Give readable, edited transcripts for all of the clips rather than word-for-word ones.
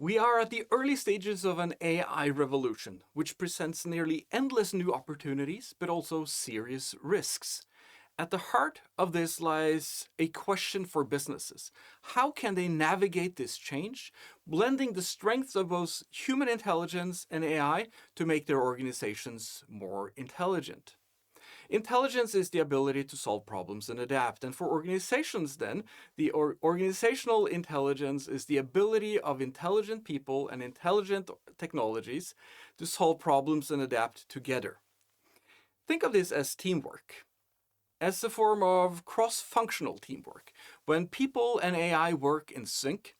We are at the early stages of an AI revolution, which presents nearly endless new opportunities, but also serious risks. At the heart of this lies a question for businesses. How can they navigate this change, blending the strengths of both human intelligence and AI to make their organizations more intelligent? Intelligence is the ability to solve problems and adapt. And for organizations, then, the organizational intelligence is the ability of intelligent people and intelligent technologies to solve problems and adapt together. Think of this as teamwork, as a form of cross-functional teamwork. When people and AI work in sync,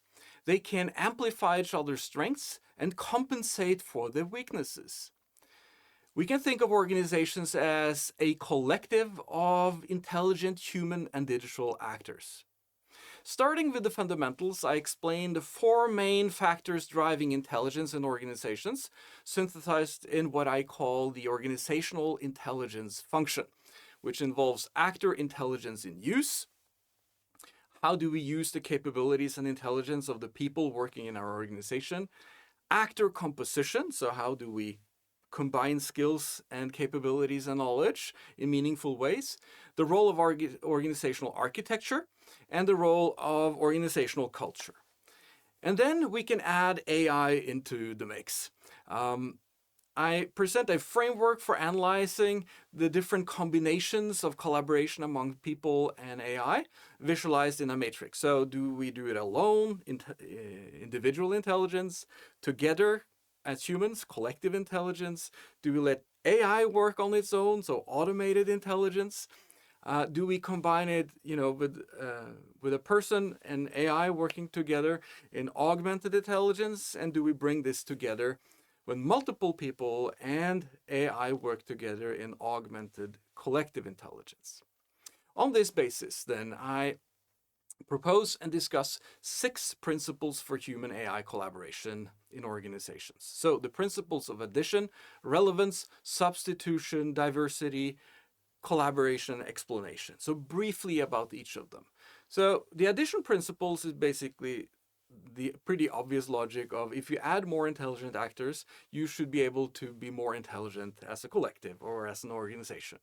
they can amplify each other's strengths and compensate for their weaknesses. We can think of organizations as a collective of intelligent human and digital actors. Starting with the fundamentals, I explained the four main factors driving intelligence in organizations, synthesized in what I call the organizational intelligence function, which involves actor intelligence in use. How do we use the capabilities and intelligence of the people working in our organization? Actor composition, so how do we combine skills and capabilities and knowledge in meaningful ways, the role of organizational architecture, and the role of organizational culture. And then we can add AI into the mix. I present a framework for analyzing the different combinations of collaboration among people and AI, visualized in a matrix. So do we do it alone, individual intelligence, together, as humans, collective intelligence? Do we let AI work on its own, so automated intelligence? Do we combine it, with a person and AI working together in augmented intelligence? And do we bring this together when multiple people and AI work together in augmented collective intelligence? On this basis, then, I propose and discuss 6 principles for human AI collaboration in organizations. So the principles of addition, relevance, substitution, diversity, collaboration, explanation. So briefly about each of them. So the addition principles is basically the pretty obvious logic of if you add more intelligent actors, you should be able to be more intelligent as a collective or as an organization.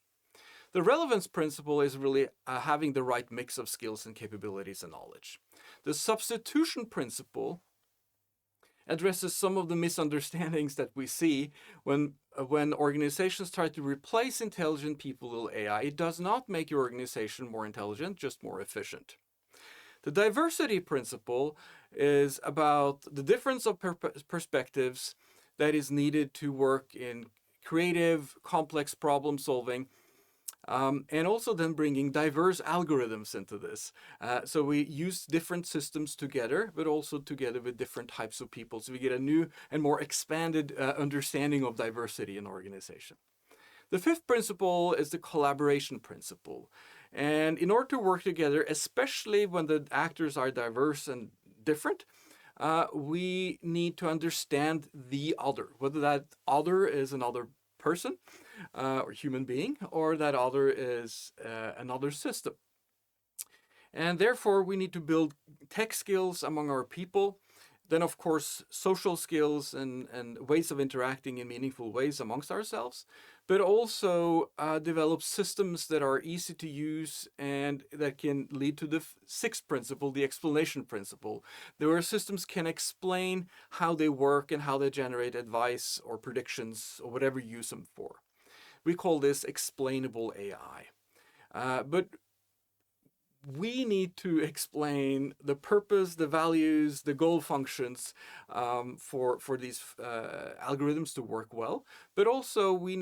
The relevance principle is really having the right mix of skills and capabilities and knowledge. The substitution principle addresses some of the misunderstandings that we see when organizations try to replace intelligent people with AI. It does not make your organization more intelligent, just more efficient. The diversity principle is about the difference of perspectives that is needed to work in creative, complex problem solving, and also then bringing diverse algorithms into this. So we use different systems together, but also together with different types of people. So we get a new and more expanded understanding of diversity in organization. The 5th principle is the collaboration principle. And in order to work together, especially when the actors are diverse and different, we need to understand the other, whether that other is another person or human being, or that other is another system. And therefore, we need to build tech skills among our people. Then, of course, social skills and ways of interacting in meaningful ways amongst ourselves, but also develop systems that are easy to use and that can lead to the 6th principle, the explanation principle, where systems can explain how they work and how they generate advice or predictions or whatever you use them for. We call this explainable AI. But we need to explain the purpose, the values, the goal functions for these algorithms to work well. But also we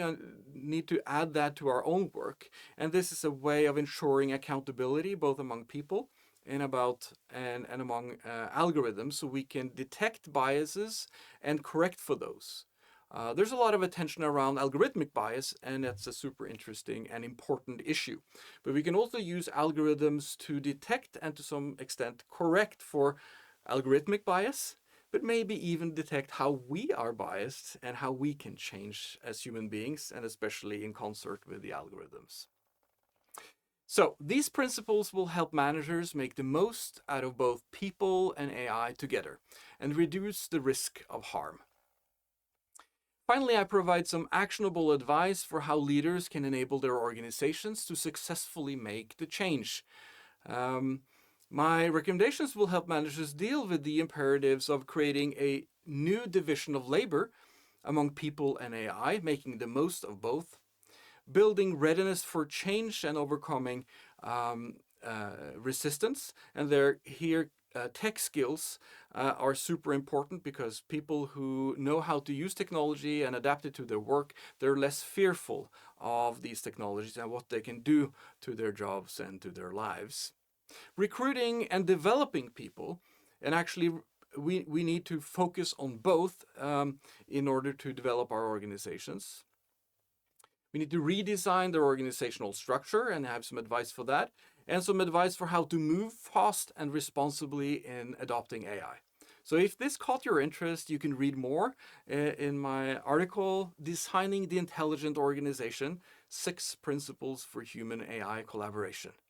need to add that to our own work. And this is a way of ensuring accountability both among people and among algorithms, so we can detect biases and correct for those. There's a lot of attention around algorithmic bias, and that's a super interesting and important issue. But we can also use algorithms to detect and to some extent correct for algorithmic bias, but maybe even detect how we are biased and how we can change as human beings, and especially in concert with the algorithms. So these principles will help managers make the most out of both people and AI together and reduce the risk of harm. Finally, I provide some actionable advice for how leaders can enable their organizations to successfully make the change. My recommendations will help managers deal with the imperatives of creating a new division of labor among people and AI, making the most of both, building readiness for change and overcoming resistance. And tech skills are super important because people who know how to use technology and adapt it to their work, they're less fearful of these technologies and what they can do to their jobs and to their lives. Recruiting and developing people, and actually we need to focus on both in order to develop our organizations. We need to redesign their organizational structure and have some advice for that, and some advice for how to move fast and responsibly in adopting AI. So if this caught your interest, you can read more in my article, Designing the Intelligent Organization, 6 Principles for Human AI Collaboration.